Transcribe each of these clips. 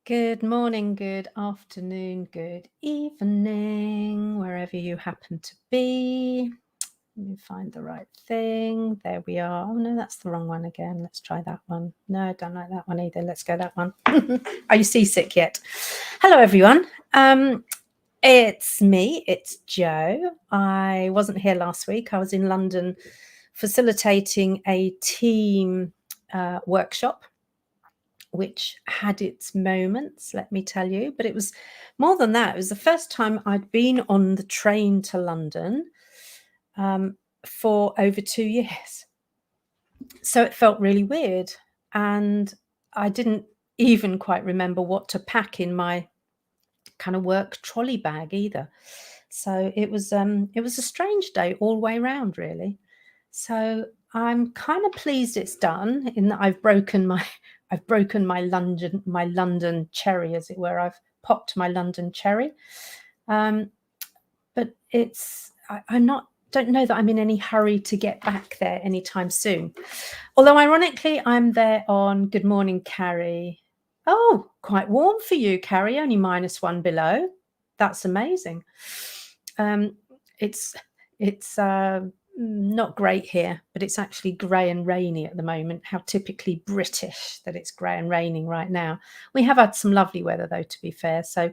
Good morning, good afternoon, good evening, wherever you happen to be. Let me find the right thing. There we are. Oh, no, that's the wrong one again. Let's try that one. No, I don't like that one either. Let's go that one. Are you seasick yet? Hello, everyone. It's me. It's Jo. I wasn't here last week. I was in London facilitating a team workshop, which had its moments, let me tell you. But it was more than that. It was the first time I'd been on the train to London for over 2 years. So it felt really weird. And I didn't even quite remember what to pack in my kind of work trolley bag either. So it was a strange day all the way around, really. So I'm kind of pleased it's done, in that I've broken my London cherry, as it were. I've popped my London cherry. But don't know that I'm in any hurry to get back there anytime soon. Although ironically, I'm there on Good Morning, Carrie. Oh, quite warm for you, Carrie, only -1 below. That's amazing. It's not great here, but it's actually grey and rainy at the moment. How typically British that it's grey and raining right now. We have had some lovely weather, though, to be fair. So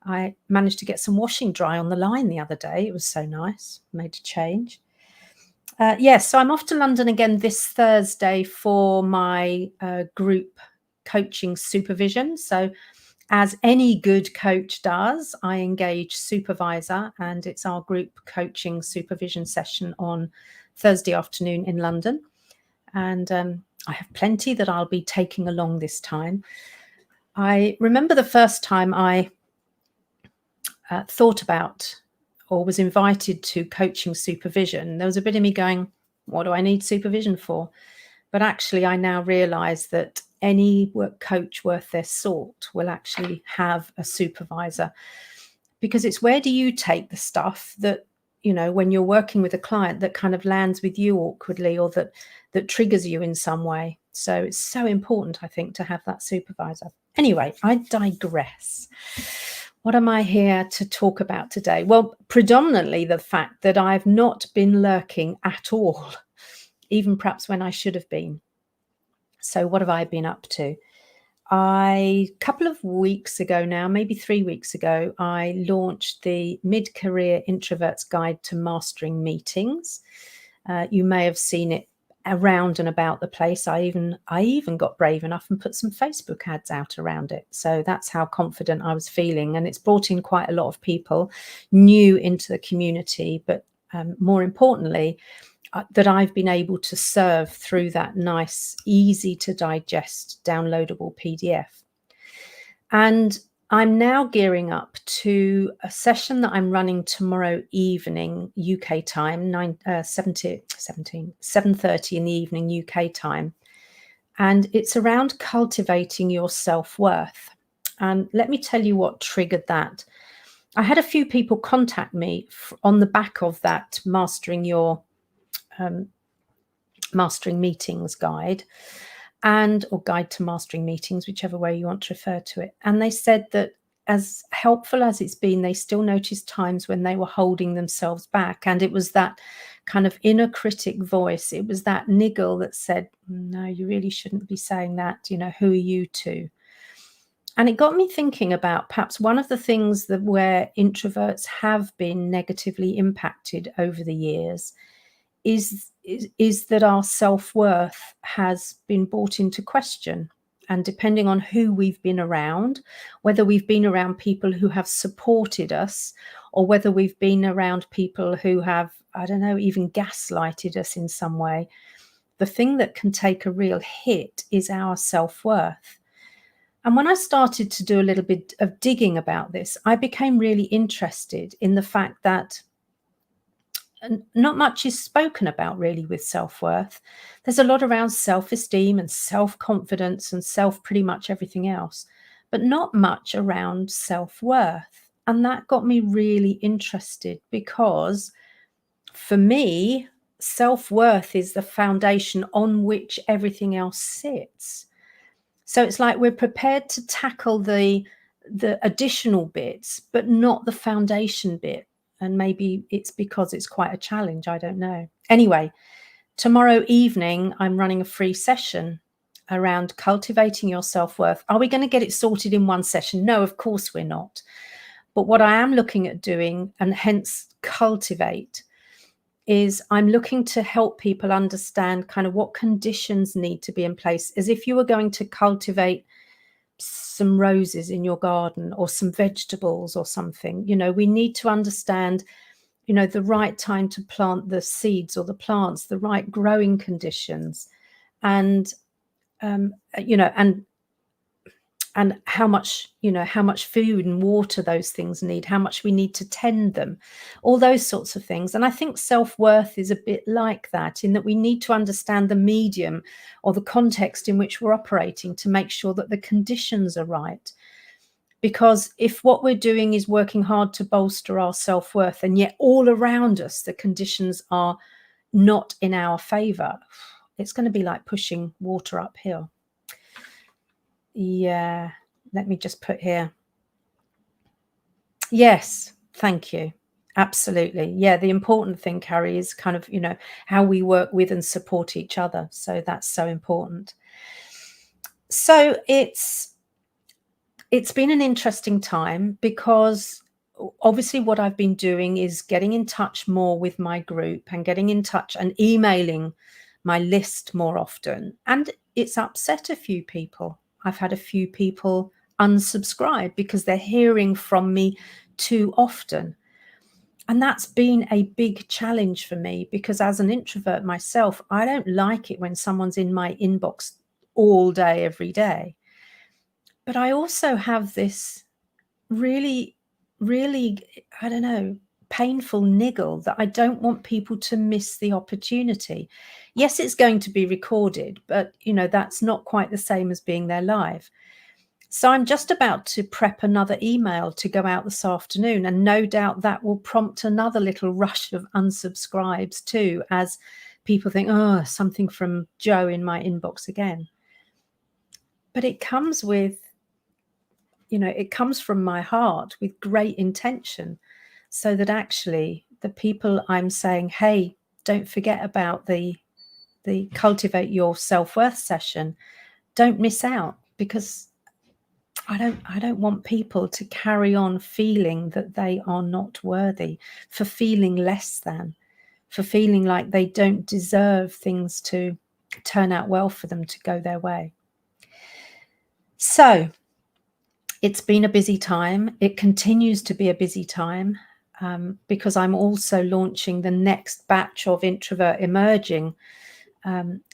I managed to get some washing dry on the line the other day. It was so nice. Made a change. Yes, so I'm off to London again this Thursday for my group coaching supervision. So as any good coach does, I engage supervisor, and it's our group coaching supervision session on Thursday afternoon in London. And I have plenty that I'll be taking along this time. I remember the first time I thought about or was invited to coaching supervision, there was a bit of me going, what do I need supervision for? But actually, I now realize that any work coach worth their salt will actually have a supervisor, because it's where do you take the stuff that, when you're working with a client, that kind of lands with you awkwardly, or that triggers you in some way. So it's so important, I think, to have that supervisor. Anyway, I digress. What am I here to talk about today? Well, predominantly the fact that I've not been lurking at all, even perhaps when I should have been. So what have I been up to? A couple of weeks ago now, maybe 3 weeks ago, I launched the Mid-Career Introvert's Guide to Mastering Meetings. You may have seen it around and about the place. I even got brave enough and put some Facebook ads out around it. So that's how confident I was feeling. And it's brought in quite a lot of people new into the community, but more importantly, that I've been able to serve through that nice, easy to digest, downloadable PDF. And I'm now gearing up to a session that I'm running tomorrow evening, UK time, 7:30 in the evening, UK time. And it's around cultivating your self-worth. And let me tell you what triggered that. I had a few people contact me on the back of that Mastering Meetings guide, or Guide to Mastering Meetings, whichever way you want to refer to it. And they said that as helpful as it's been, they still noticed times when they were holding themselves back. And it was that kind of inner critic voice. It was that niggle that said, no, you really shouldn't be saying that. Who are you to? And it got me thinking about perhaps one of the things that where introverts have been negatively impacted over the years is that our self-worth has been brought into question. And depending on who we've been around, whether we've been around people who have supported us, or whether we've been around people who have, I don't know, even gaslighted us in some way, the thing that can take a real hit is our self-worth. And when I started to do a little bit of digging about this, I became really interested in the fact that not much is spoken about really with self-worth. There's a lot around self-esteem and self-confidence and pretty much everything else, but not much around self-worth. And that got me really interested, because for me, self-worth is the foundation on which everything else sits. So it's like we're prepared to tackle the additional bits, but not the foundation bit. And maybe it's because it's quite a challenge. I don't know. Anyway, tomorrow evening, I'm running a free session around cultivating your self-worth. Are we going to get it sorted in one session? No, of course we're not. But what I am looking at doing, and hence cultivate, is I'm looking to help people understand kind of what conditions need to be in place, as if you were going to cultivate some roses in your garden or some vegetables or something. You know, we need to understand, you know, the right time to plant the seeds or the plants, the right growing conditions, and you know, and how much, you know, how much food and water those things need, how much we need to tend them, all those sorts of things. And I think self-worth is a bit like that, in that we need to understand the medium or the context in which we're operating to make sure that the conditions are right. Because if what we're doing is working hard to bolster our self-worth, and yet all around us the conditions are not in our favor, it's going to be like pushing water uphill. Yeah, let me just put here. Yes, thank you. Absolutely. Yeah, the important thing, Carrie, is kind of, you know, how we work with and support each other. So that's so important. So it's been an interesting time, because obviously what I've been doing is getting in touch more with my group and getting in touch and emailing my list more often. And it's upset a few people. I've had a few people unsubscribe because they're hearing from me too often. And that's been a big challenge for me, because as an introvert myself, I don't like it when someone's in my inbox all day, every day. But I also have this really, really, I don't know, painful niggle that I don't want people to miss the opportunity. Yes, it's going to be recorded, but you know, that's not quite the same as being there live. So I'm just about to prep another email to go out this afternoon, and no doubt that will prompt another little rush of unsubscribes too, as people think, oh, something from Joe in my inbox again. But it comes with, you know, it comes from my heart with great intention, so that actually the people I'm saying, hey, don't forget about the cultivate your self-worth session, don't miss out, because I don't want people to carry on feeling that they are not worthy, for feeling less than, for feeling like they don't deserve things to turn out well for them, to go their way. So it's been a busy time. It continues to be a busy time, because I'm also launching the next batch of Introvert Emerging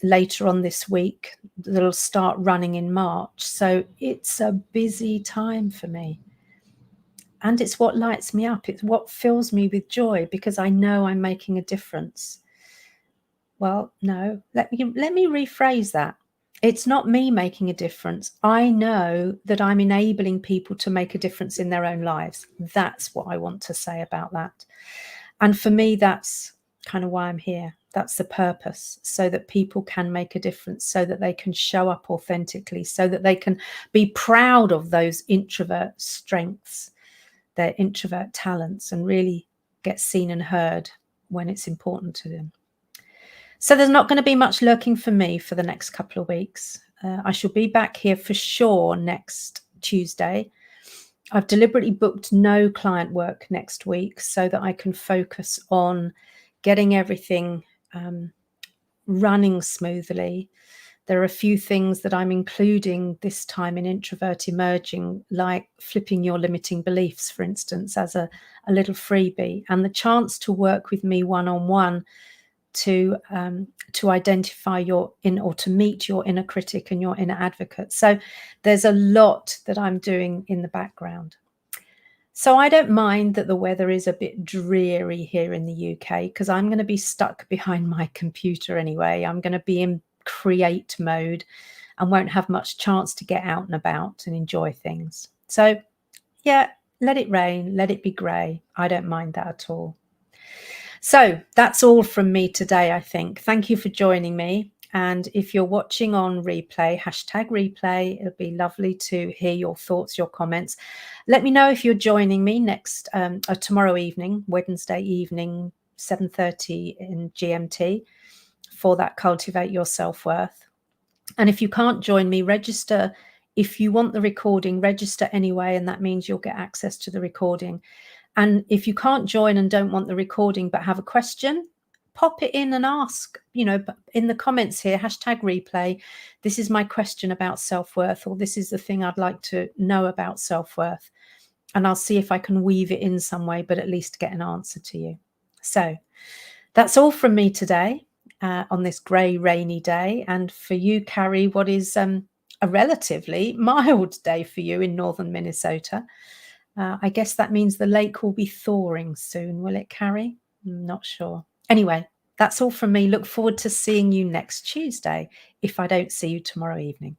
later on this week. That'll start running in March. So it's a busy time for me. And it's what lights me up. It's what fills me with joy, because I know I'm making a difference. Well, no, let me rephrase that. It's not me making a difference. I know that I'm enabling people to make a difference in their own lives. That's what I want to say about that. And for me, that's kind of why I'm here. That's the purpose, so that people can make a difference, so that they can show up authentically, so that they can be proud of those introvert strengths, their introvert talents, and really get seen and heard when it's important to them. So there's not going to be much lurking for me for the next couple of weeks. I shall be back here for sure next Tuesday. I've deliberately booked no client work next week, so that I can focus on getting everything running smoothly. There are a few things that I'm including this time in Introvert Emerging, like flipping your limiting beliefs, for instance, as a little freebie, and the chance to work with me one-on-one to identify your or to meet your inner critic and your inner advocate. So there's a lot that I'm doing in the background. So I don't mind that the weather is a bit dreary here in the UK, because I'm going to be stuck behind my computer anyway. I'm going to be in create mode and won't have much chance to get out and about and enjoy things. So yeah, let it rain, let it be grey. I don't mind that at all. So that's all from me today, I think. Thank you for joining me. And if you're watching on replay, hashtag replay, it'd be lovely to hear your thoughts, your comments. Let me know if you're joining me next tomorrow evening, Wednesday evening, 7:30 in GMT, for that Cultivate Your Self-Worth. And if you can't join me, register. If you want the recording, register anyway, and that means you'll get access to the recording. And if you can't join and don't want the recording but have a question, pop it in and ask, in the comments here, hashtag replay. This is my question about self-worth, or this is the thing I'd like to know about self-worth. And I'll see if I can weave it in some way, but at least get an answer to you. So that's all from me today on this grey, rainy day. And for you, Carrie, what is a relatively mild day for you in northern Minnesota? I guess that means the lake will be thawing soon, will it, Carrie? Not sure. Anyway, that's all from me. Look forward to seeing you next Tuesday, if I don't see you tomorrow evening.